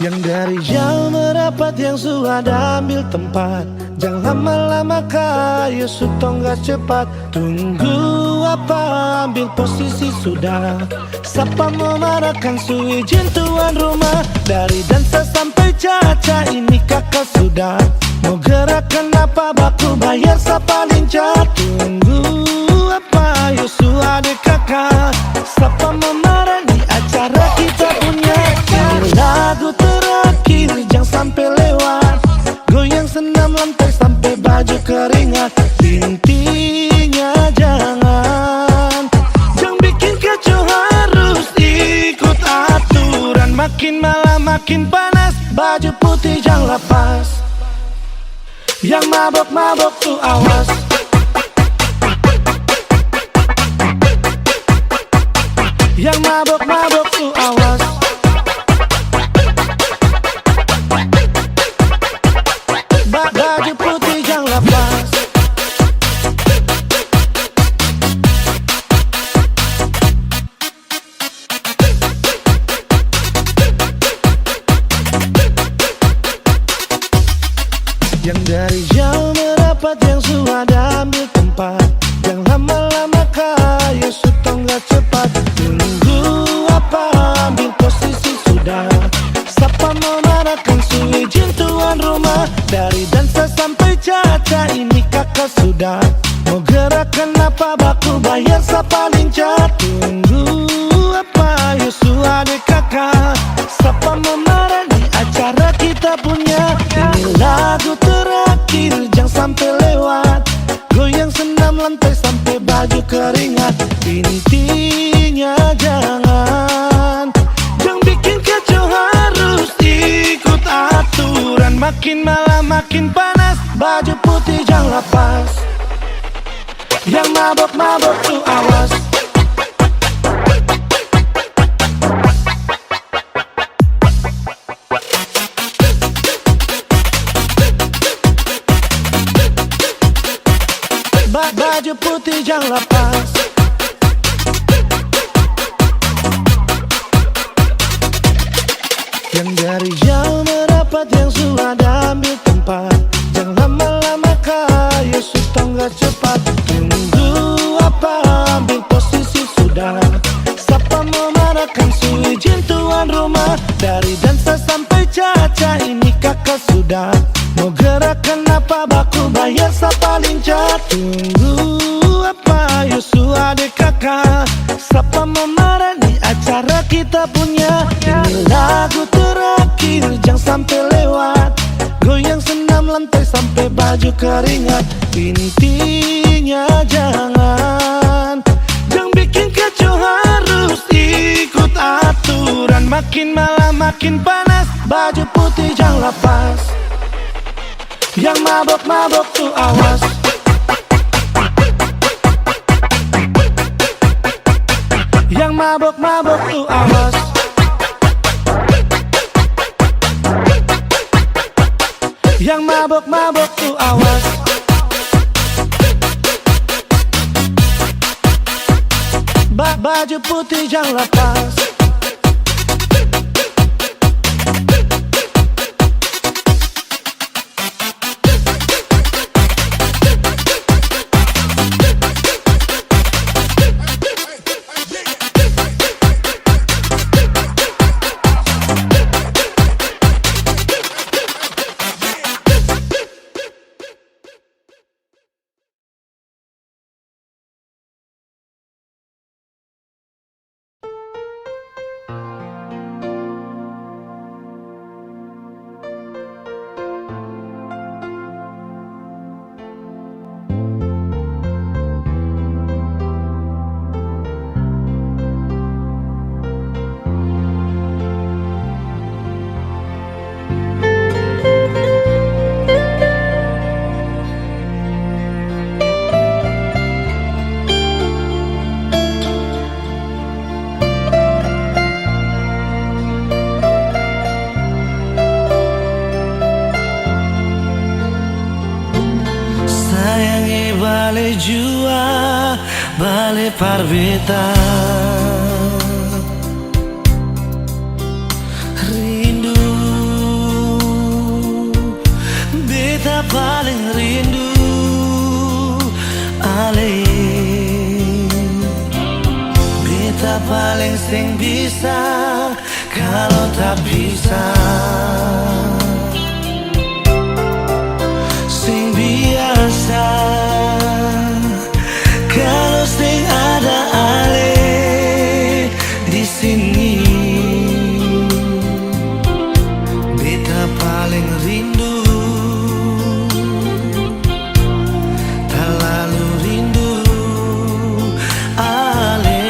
Yang dari jauh merapat, yang sudah ambil tempat. Jangan lama-lama kayu sutong gak cepat. Tunggu apa, ambil posisi sudah. Siapa memarahkan su izin tuan rumah. Dari dansa sampai caca ini kakak sudah. Mau gerakan apa baku bayar siapa lincah. Tunggu apa Yosua adik kakak. Siapa memarah di acara kita punya. Ini lagu terakhir jangan sampai lewat. Goyang senam lantai sampai baju keringat. Intinya jangan bikin kacau, harus ikut aturan. Makin malam makin panas, baju putih jangan lepas. Yang mabok-mabok tuh awas. Yang mabok-mabok tuh awas. Baju putih jangan lepas. Yang dari jauh merapat, yang sudah ambil tempat. Yang lama-lama kayu sutong gak cepat. Tunggu apa, ambil posisi sudah. Siapa memarahkan su izin tuan rumah. Dari dansa sampai caca ini kakak sudah. Mau gerakan apa baku bayar siapa lincah. Tunggu apa Yosua adik kakak. Siapa memarah di acara kita punya. Ini lagu terakhir jangan sampai lewat. Goyang senam lantai sampai baju keringat. Intinya jangan bikin kacau, harus ikut aturan. Makin malam makin panas, baju putih jangan lepas. Yang mabok-mabok tuh awas. Baju putih jangan lepas. Yang dari jauh merapat, yang sudah ambil tempat. Jangan lama-lama kayu sutong gak cepat. Tunggu apa, ambil posisi sudah. Siapa memarahkan su izin tuan rumah. Dari dansa sampai caca ini kakak sudah. Mau gerakan apa baku bayar siapa lincah. Tunggu apa Yosua adik kakak. Siapa memarah di acara kita punya. Ini lagu terakhir jangan sampai lewat. Goyang senam lantai sampai baju keringat. Intinya jangan bikin kacau, harus ikut aturan. Makin malam makin panas, baju putih jangan lepas. Yang mabok-mabok tuh awas. Yang mabok-mabok tuh awas. Yang mabok-mabok tuh awas. Baju putih jangan lepas. Bale jua, bale parveta. Rindu paling sing bisa kalau tak bisa. Sing biasa kalau sing ada ale di sini. Beta paling rindu, terlalu rindu ale.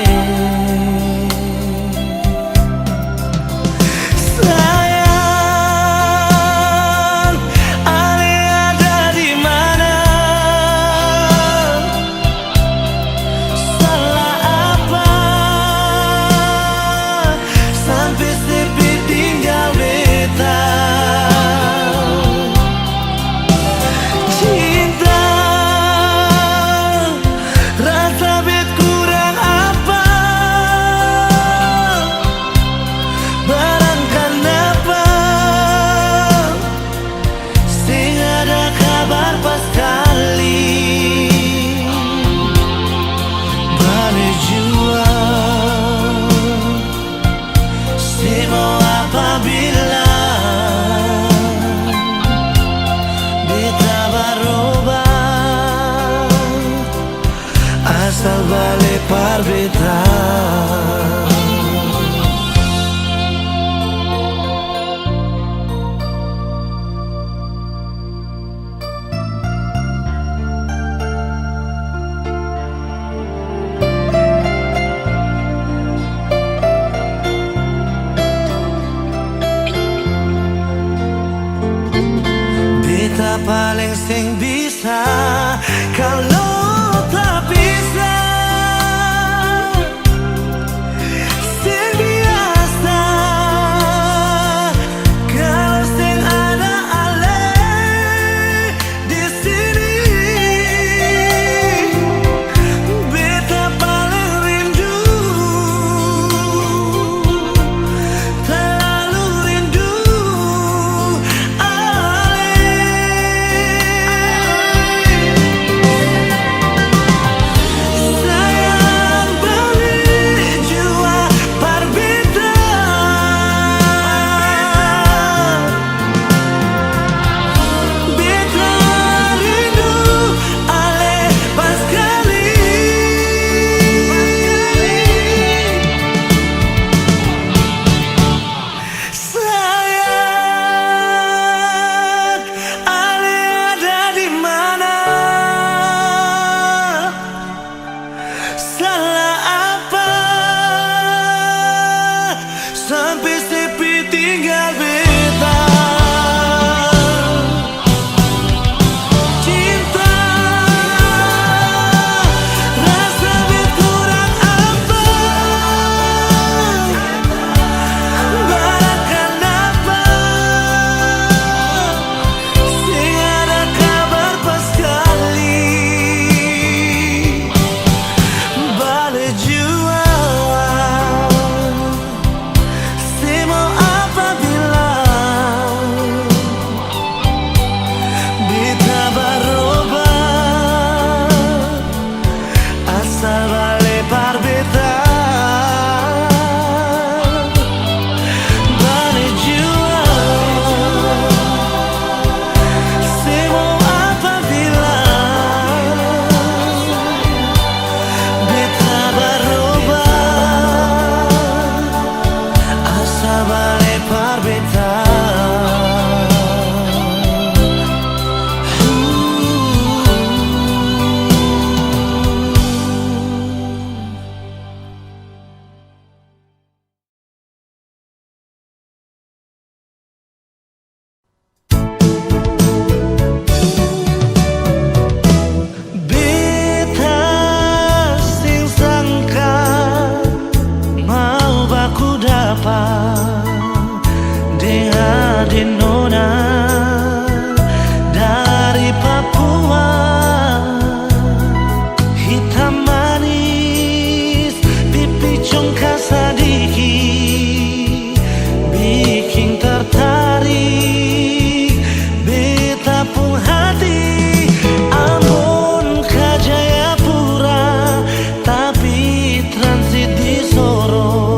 Sayang, ale ada di mana? Salah apa sampai sepi tinggal beta? Cinta, rasa bet kurang apa? Barang kenapa sing ada kabar pas kali balik jua. Sing mau apabila beta berubah, asal balik par beta. Beta paling sing bisa kalau tak bisa. Sing biasa kalau sing ada ale di sini. Beta paling rindu, terlalu rindu ale. Sayang, balik jua par beta. Beta rindu ale pas kali. Sayang, ale ada di mana? Salah apa sampai sepi tinggal beta? Cinta, rasa bet kurang apa? Barang kenapa sing ada kabar pas kali balik jua. Sing mau apabila beta berubah, asal balik par beta. Balik jua. Sing mau apabila beta berubah, asal balik par beta. Beta sing sangka mau baku dapat dengan nona dari Papua. Hitam manis, pipi congkak sadiki, bikin tertarik beta pun hati. Ambon ke Jayapura, tapi transit di Soro.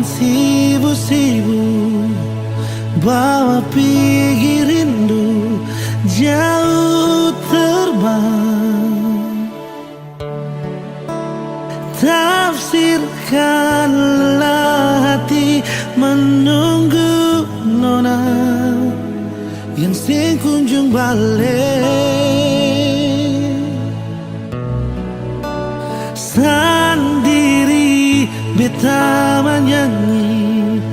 sibuk-sibuk bawa pergi rindu jauh terbang. Tafsirkanlah hati menunggu nona yang sing kunjung balik. Sendiri beta menyanyi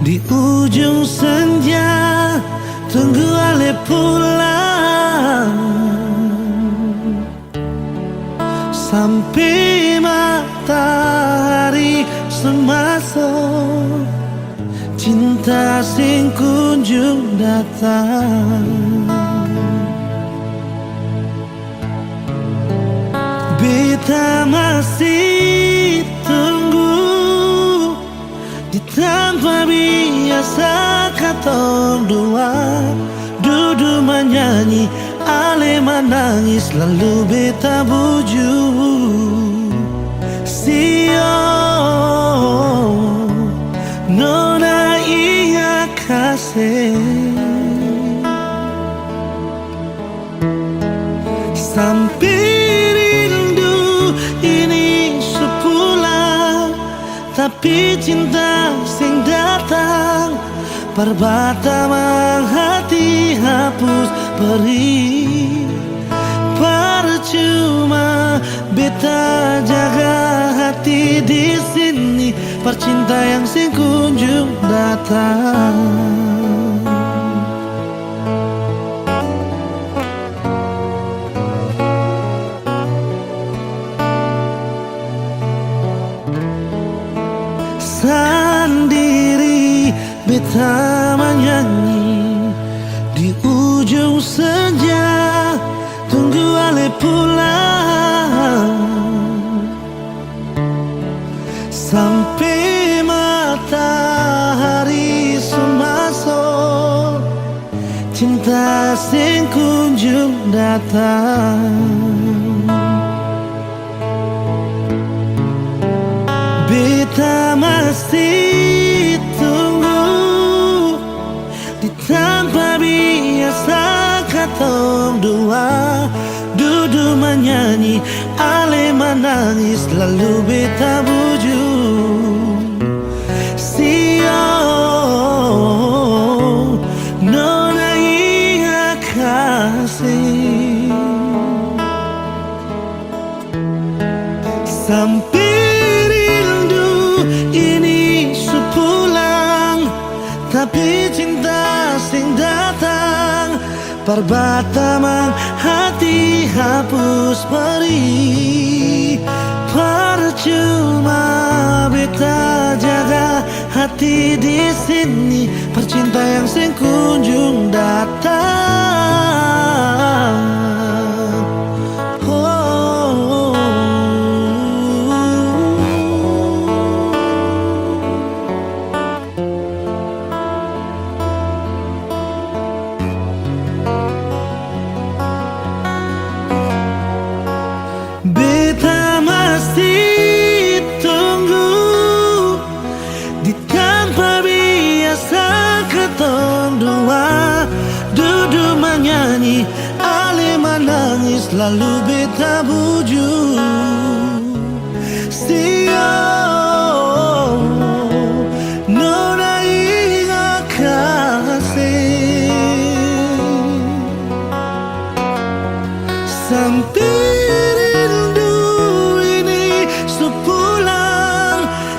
di ujung senja, tunggu ale pulang sampai matahari semasuk. Cinta sing kunjung datang, beta masih tunggu di tempat biasa katong dua duduk menyanyi, ale menangis lalu beta bujuk. Sio nona iya kasih, sampai rindu ini sepulang, tapi cinta sing datang perbatamang hati hapus perih. Percuma beta jaga hati di sini, percinta yang sing kunjung datang. Sendiri beta menyanyi di ujung senja, tunggu ale pulang sampai matahari semasuk. Cinta sing kunjung datang, beta masih tunggu di tempat biasa katong dua duduk menyanyi, ale menangis lalu beta bujuk. Sio nona iya kasih, sampai rindu ini sepulang, tapi cinta sing datang perbatamang hati hapus perih. Percuma beta jaga hati di sini, percinta yang sing kunjung datang. Oh. Beta masih tunggu di tempat biasa ketong dua duduk menyanyi, ale menangis lalu beta bujuk. Sio nona iya kasih, sampai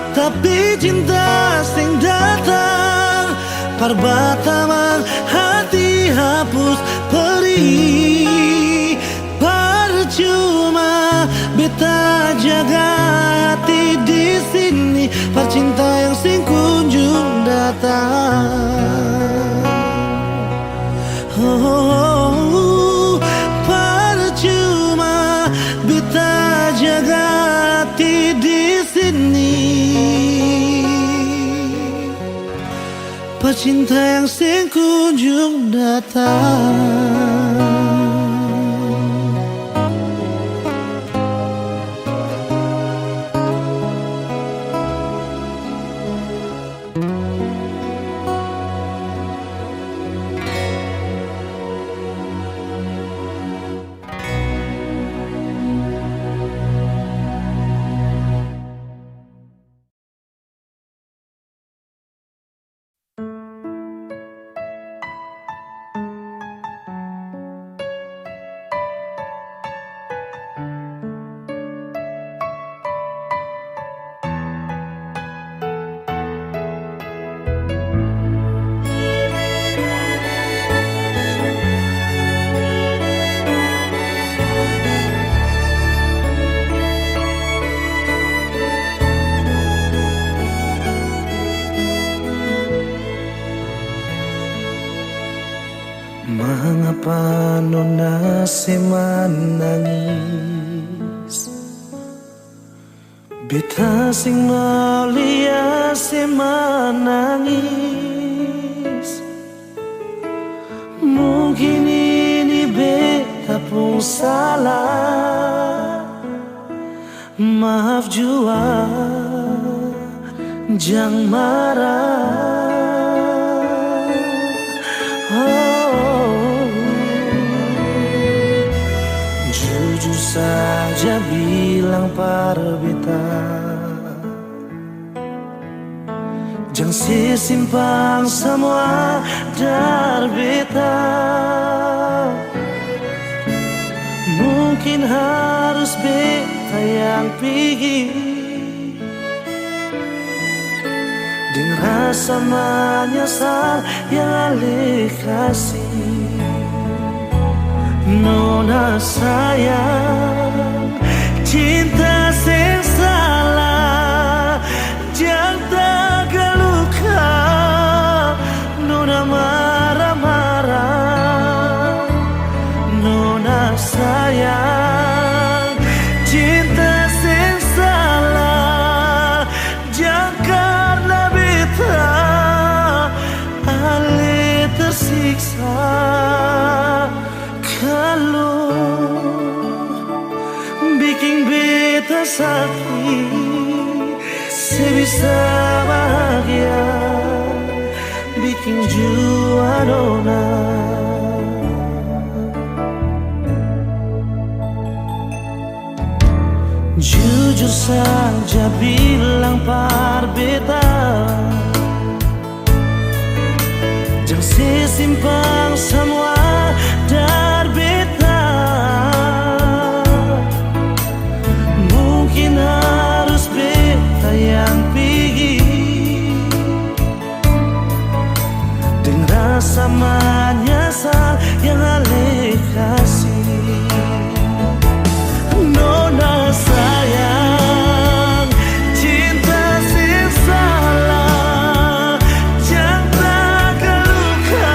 tapi cinta sing datang perbatamang hati hapus perih. Percuma beta jaga hati di sini, percinta yang sing kunjung datang. Oh, percuma beta jaga hati di sini, pecinta yang sing kunjung datang. kasih menangis. Beta sing mulia si menangis. Mungkin ini beta pun salah. Maaf jua, jangan marah. Jujur saja bilang pada beta, jangan simpan semua dari beta. Mungkin harus beta yang pergi dengan rasa menyesal yang alih kasih. Nona sayang, cinta sing salah, jangan tergeluka. Nona marah-marah. Nona sayang, cinta sing salah, jangan karena beta alih tersiksa. Kalau bikin beta sakit, sebisa bahagia, bikin jua nona. Jujur saja bilang par beta, jangan simpan semua dari beta. Mungkin harus beta yang pergi dengan rasa menyesal yang alih kasih. Nona sayang, cinta sing salah, jangan tergeluka.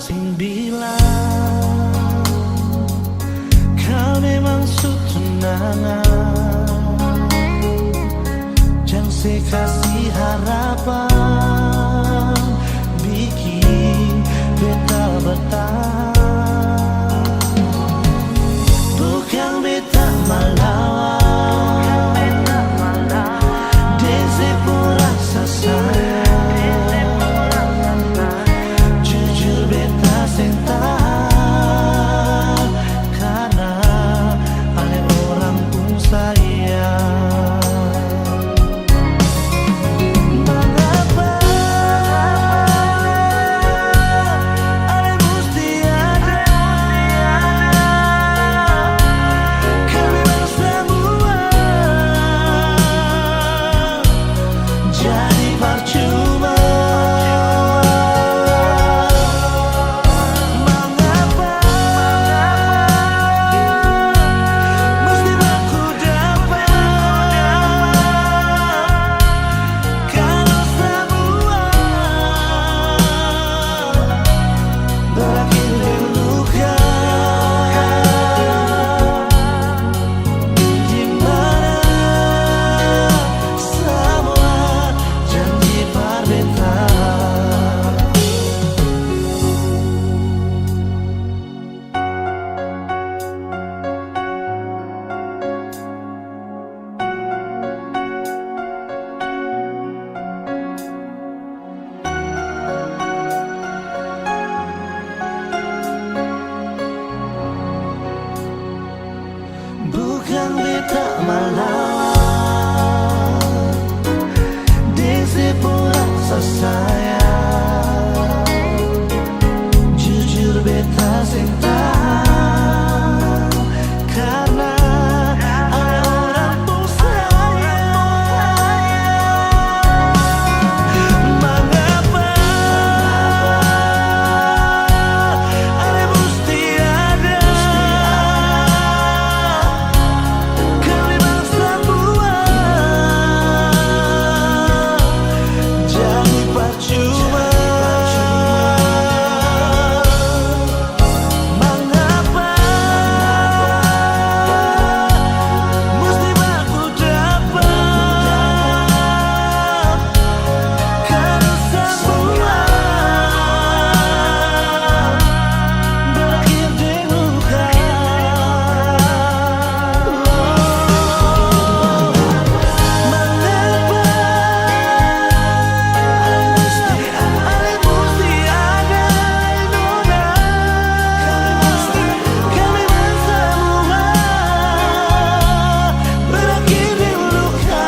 sing bilang kau memang sutunangan, jangan saya kasih harapan bikin beta bertahan. Bukan beta melawan, desi pun rasa sayang, jujur beta sentak karena oleh orang pun sayang. Mengapa ale mesti ada kami semua jadi percuma. Mengapa mesti aku dapat kalau semua berakhir di luka? Di mana semua janji berbeda. Bukan beta melawan, desi pun rasa sayang, jujur beta sentak karena ada orang pun sayang. Mengapa ale mesti ada kami semua jadi percuma? Mengapa mesti aku dapat kalau semua berakhir di luka? Mengapa ale mesti ada nona kami semua berakhir di luka?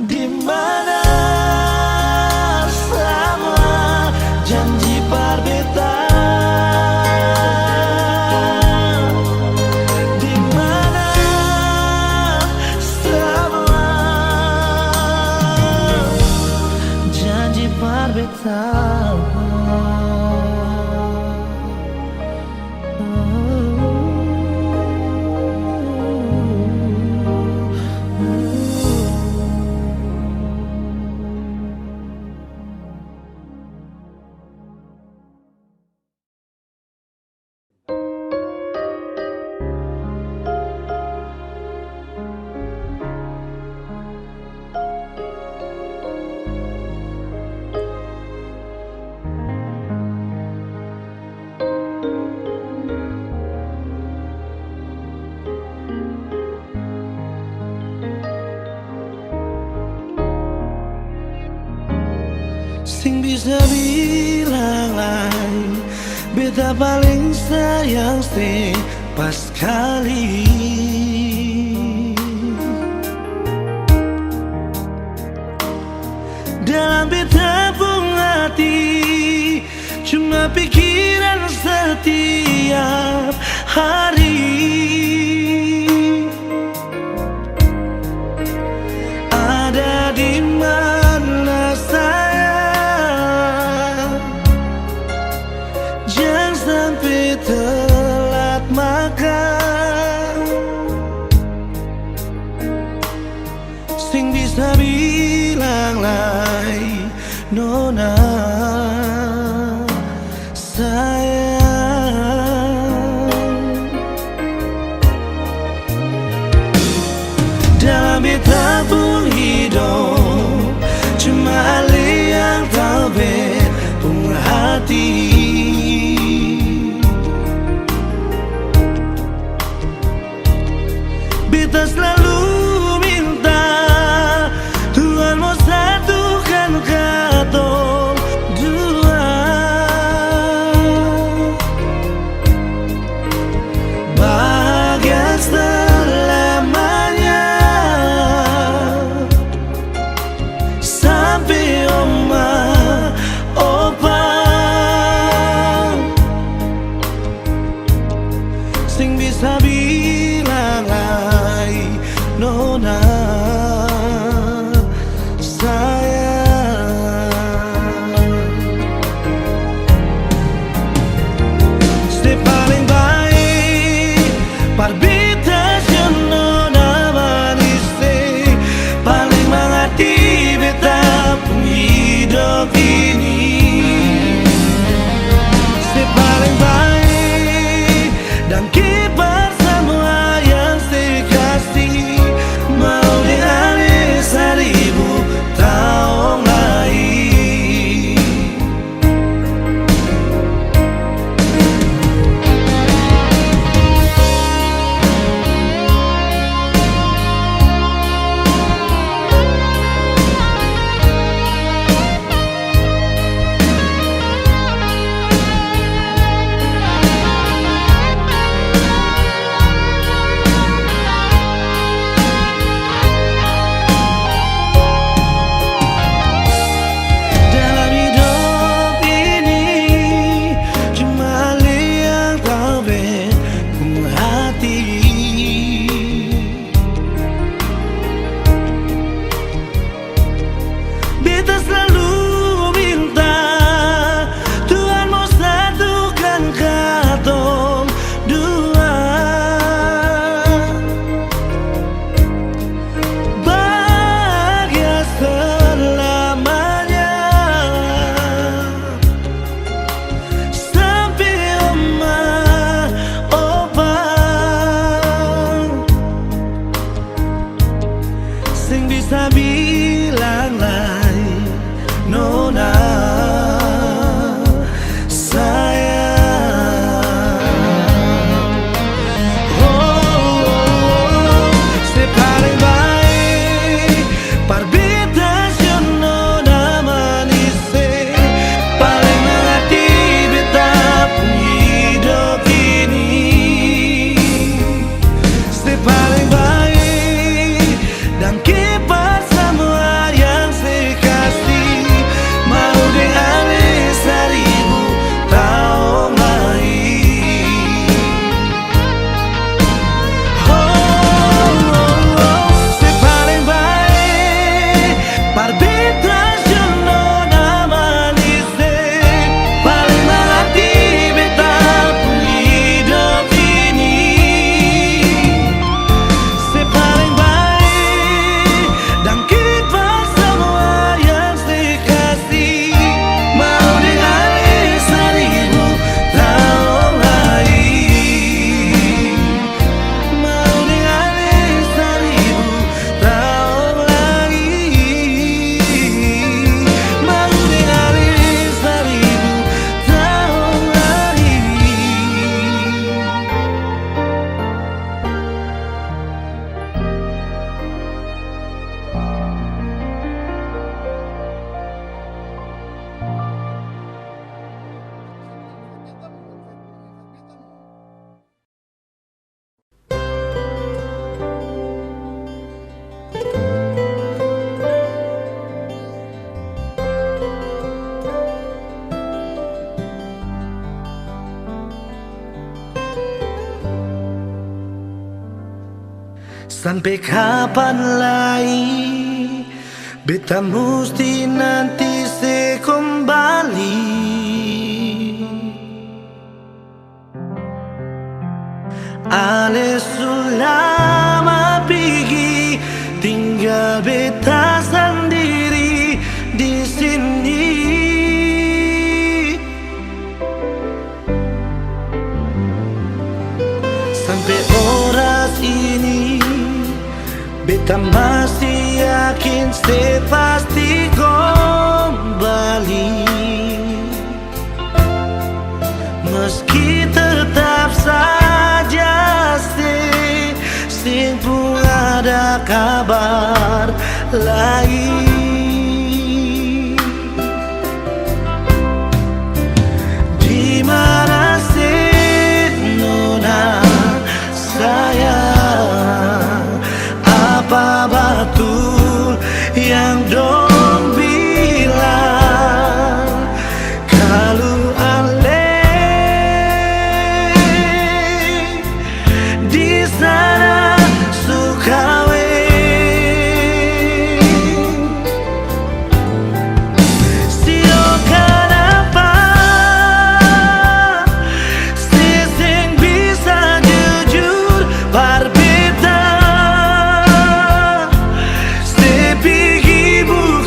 Di mana semua janji berbeda? Di mana semua janji berbeda? Sing bisa bilang lain, beta paling sayang sih pas kali. Dalam beta pun hati cuma pikiran setiap hari. Ada di mana sayang, jangan sampai telat makan. Sing bisa bilang lain, Nona sayang. Dalam beta pun hidup cuma Ali yang tahu pun hati. Beta selalu minta Tuhan mau satukan katong dua, bahagia selamanya sampai oma opa sing bisa bilang hai Nona sayang. Se paling baik parbita Nona manis, paling mengerti beta pun hidup ini. Se paling baik dan kibar semua yang saya kasih, mau dialih 1000 tahun lagi. Dalam hidup ini cuma Ali yang tahu pun hati. Beta selalu minta Tuhan mau satukan katong dua, bahagia selamanya sampai oma opa sing bisa bilang lain Nona sayang. Oh, se paling baik parbita Nona manis, paling mengerti beta pun hidup ini. Se paling baik dan kibar semua yang saya kasih, mau dialih 1000 tahun lagi. Se paling baik parbita Nona manis, paling mengerti beta pun hidup ini. Se paling baik dan kibar semua yang saya kasih, mau dialih 1000 tahun lagi. Mau dialih 1000 tahun lagi. Mau dialih 1000 tahun Sampai kapan lagi beta mesti nanti se kembali. Ale sulama pergi tinggal beta sendiri di sini. Tak masih yakin pasti kembali, meski tetap saja sing pun ada kabar lain. Di mana sih nona sayang, apa betul yang dong bilang kalau Ale di sana suka silakan apa sing bisa jujur berbeda sepih ibu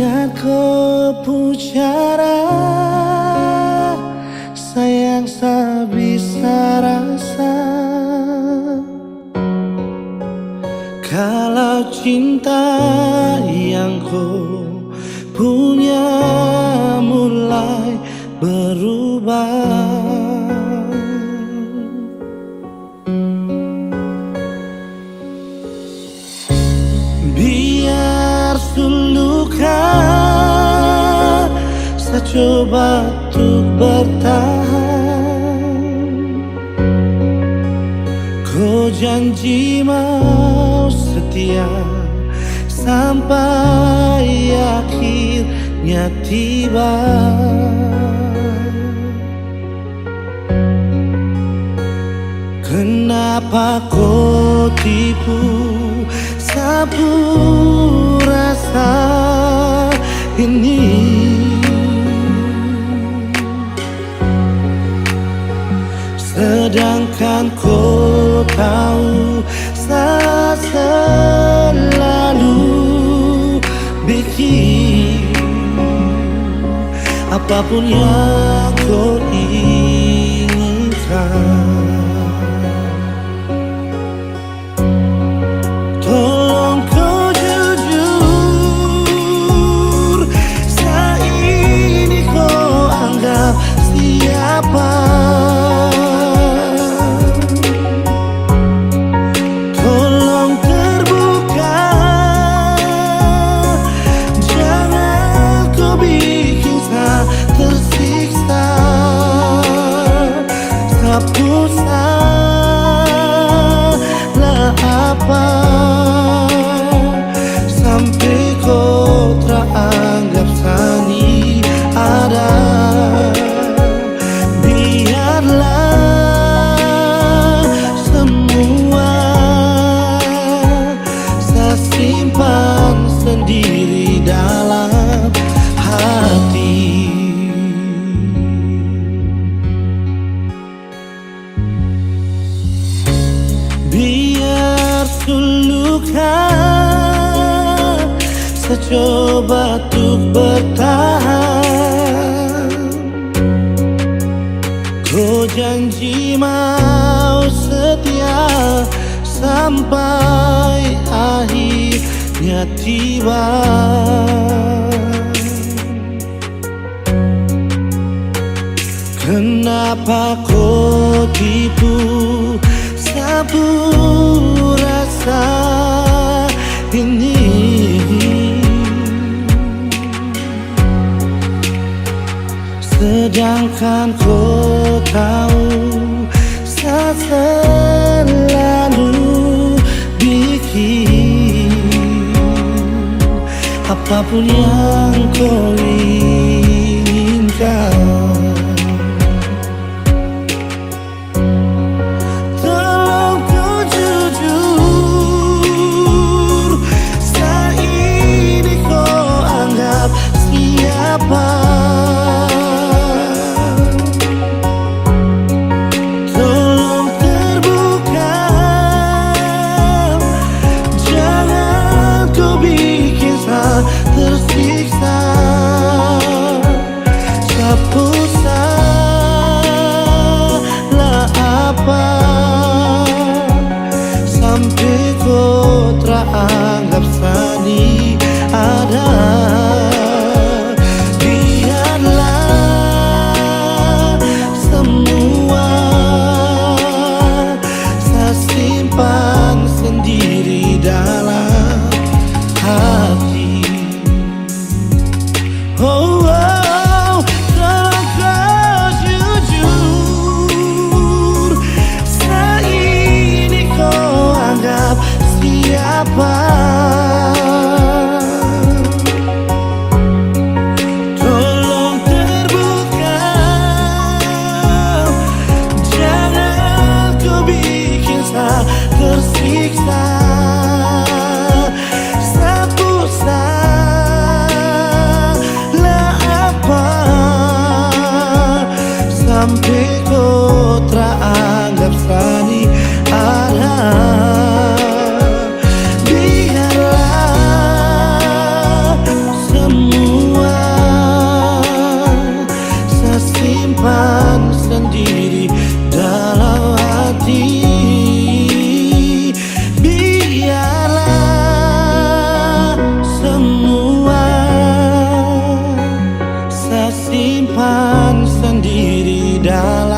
dan kau pucara, sayang tak bisa rasa. Kalau cinta yang kau punya mulai berubah, biar suluka saya coba untuk bertahan. Kau janji mau setia sampai akhirnya tiba. Kenapa kau tipu sapu rasa ini? Sedangkan kau tahu saya selalu bikin apapun yang kau inginkan. Tolong kau jujur, saat ini kau anggap siapa? Tolong terbuka, jangan kau bikin saya tersiksa. Sapu salah apa sampai kau teranggap sani ada? Biarlah semua saya simpan sendiri dalam hati. Biar suluka saya coba untuk bertahan. Kau janji mau setia sampai akhirnya tiba. Kenapa kau tipu sapu rasa ini? Sedangkan kau tahu saya selalu bikin apapun yang kau inginkan. Tolong terbuka, jangan kau bikin saya tersiksa. Sapu salah apa sampai kau teranggap sani ada? Tolong terbuka, jangan kau bikin saya tersiksa. Sapu salah apa sampai kau teranggap sani ada? Biarlah semua Tuhan sendiri dalam